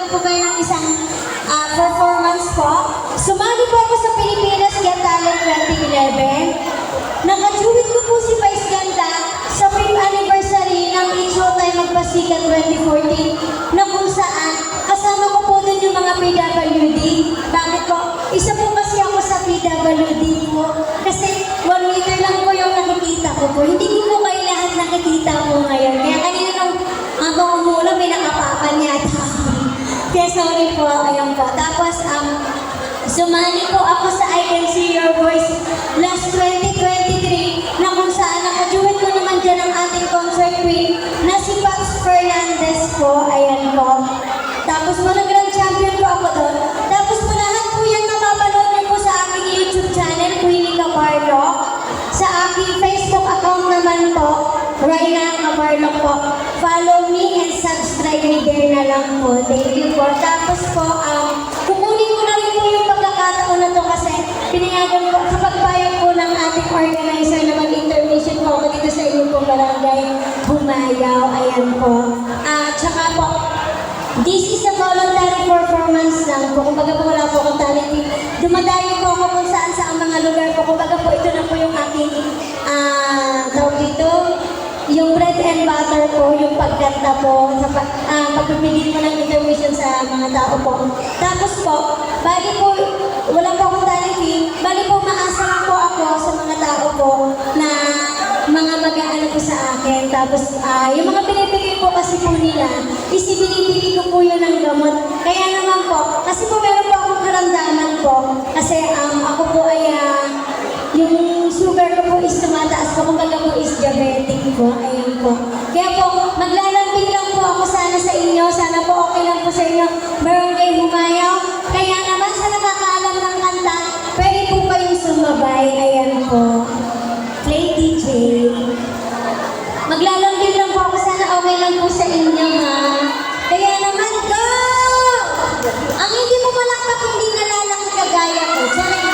magkaroon po kayo ng isang performance po. Sumali po ako sa Pilipinas Got Talent 2011. Naka-duet ko po si Vice Ganda sa 5th anniversary ng It's Showtime Magpasikat 2014 na kung saan kasama ko po dun yung mga PWD. Bakit po? Isa po kasi ako sa PWD po. Kasi 1 meter lang po yung nakikita ko po. Hindi ko po kayo lahat nakikita po ngayon. Kaya kanina nung habang umuulan, may nakapapan yata. Kaya sorry po, ayun po. Tapos, sumali po ako sa I Can See Your Voice last 2023 na kung saan nakaduet ko naman dyan ang ating concert queen na si Paps Fernandez po. Ayan po. Tapos po, nag-grand champion po ako doon. Tapos po, lahat po yan mapapanood niyo po sa aking YouTube channel, Queenie Cabarlo. Sa aking Facebook account naman po, Ryan Cabarlo po. Follow me and subscribe me there na lang po. Thank you po. Tapos po, kukunin ko na rin po yung pagkakataon na to kasi pinayagan po, kapag payag po ng ating organizer na mag-intermission po ako dito sa inyong pong barangay Humayaw. Ayan po. Tsaka po, this is a voluntary performance lang po. Kumbaga po wala po akong talent. Dumadayo po ako kung saan sa mga lugar po. Kumbaga po ito na po yung aking tawag dito. Yung bread and butter po, yung pagkanta po, sa pagpipigil mo ng intermission sa mga tao po. Tapos po, bali po, wala po akong talent. Bali po, maasa lang po ako sa mga tao po na mga mag-aano po sa akin. Tapos, yung mga pinipigil po kasi po nila, is binibili ko po yun ng gamot. Kaya naman po, kasi po meron po akong karamdaman po. Kasi ako po ay, yung sugar ko po is tumataas po. Kumbaga po is diabetic po. Ayan po. Kaya po, maglalambing lang po ako sana sa inyo. Sana po okay lang po sa inyo. Barangay Humayaw. Kaya naman sa nakakaalam ng kanta, pwede po kayong sumabay. Ayan po. Play DJ. Maglalambing lang po ako. Sana okay lang po sa inyo, ha? Kaya naman, go! Ang hindi mo malakpak, hindi nalalaki kagaya ko. Diyan lang.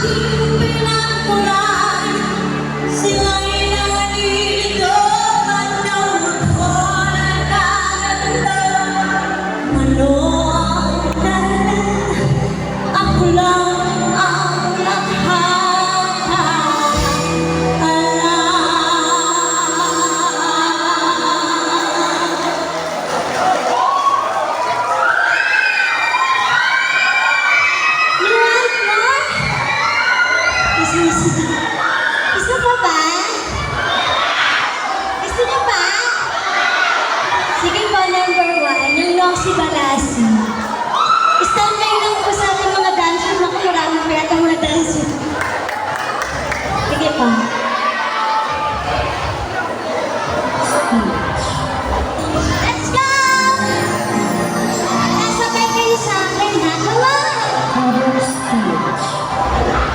aking pinagmulan, sila'y nalilito at nawala na ano ang dahilan? Ako lang ang nakakaalam. You want more? Gusto pa ba? Gusto niyo pa? Sige po, number 1, yung Noxy Balasi. Stand by lang po sa ating mga dancers. Naku, maraming pa yata mga dancers. Sige po. Let's go! Nasabay kayo sa akin, ha? Come on!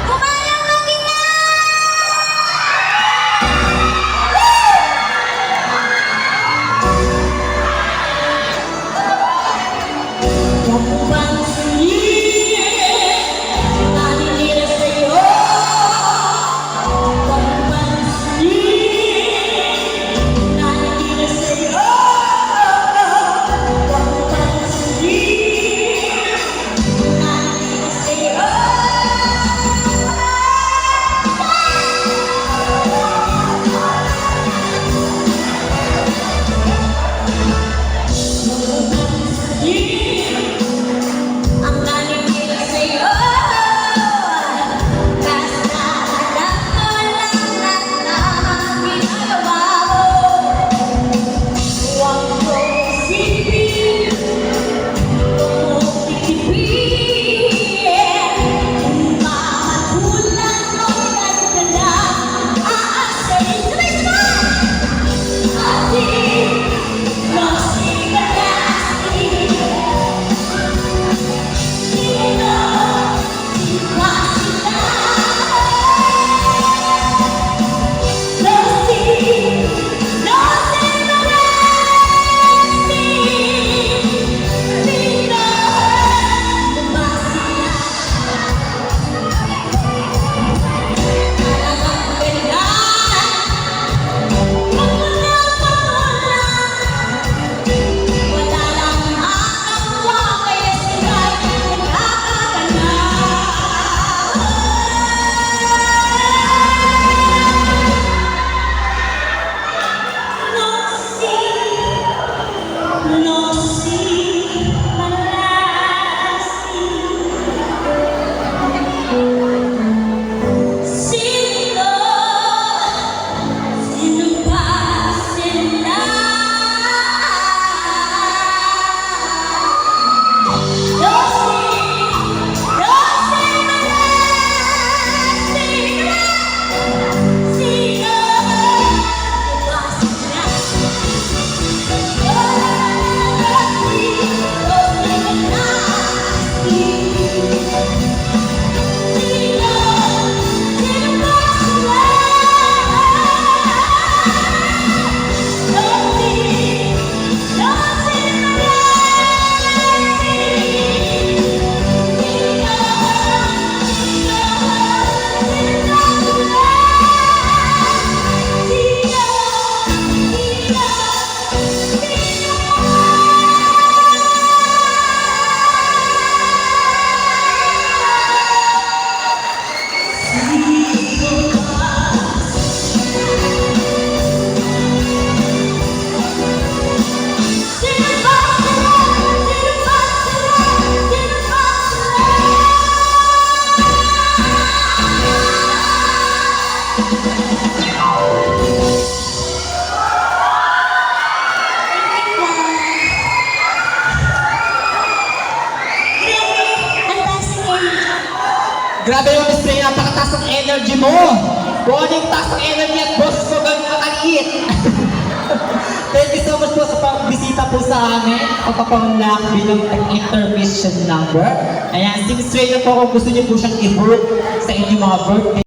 Kumalang maging na! Huwag mo bang sundin? Naninira sa'yo. Huwag mo bang sundin? Naninira sa'yo. Huwag mo bang sundin? Naninira sa'yo. Ang naninira sa'yo. Basta alam mo lang na tamang ginagawa mo. Huwag mo isipin, huwag mo titipin. Kung makatulad mo, yan ka lang aasahin. Sabay-sabay! Ating Noxy Balasi. Sino si Basila? Noxy Balasi. Sino si Basila? Talagang ganyan. Wala lang makakagawa, kaya sila'y nagkakagana. Noxy, Noxy Balasi. Sino ba sila? Noxy, Noxy Balasi. Sino ba sila? Noxy, Noxy Balasi. Sino ba sila? Noxy, Noxy Grabe yung Miss Rhea, napakataas ng energy mo. Boning taas ng energy at boses mo gano'n kakaliit. Thank you so much po sa pagbisita po sa amin. Pagpapanglak bilang intermission number. Ayan, si Miss Rhea po kung gusto niyo po siyang i-book sa inyong mga birthday.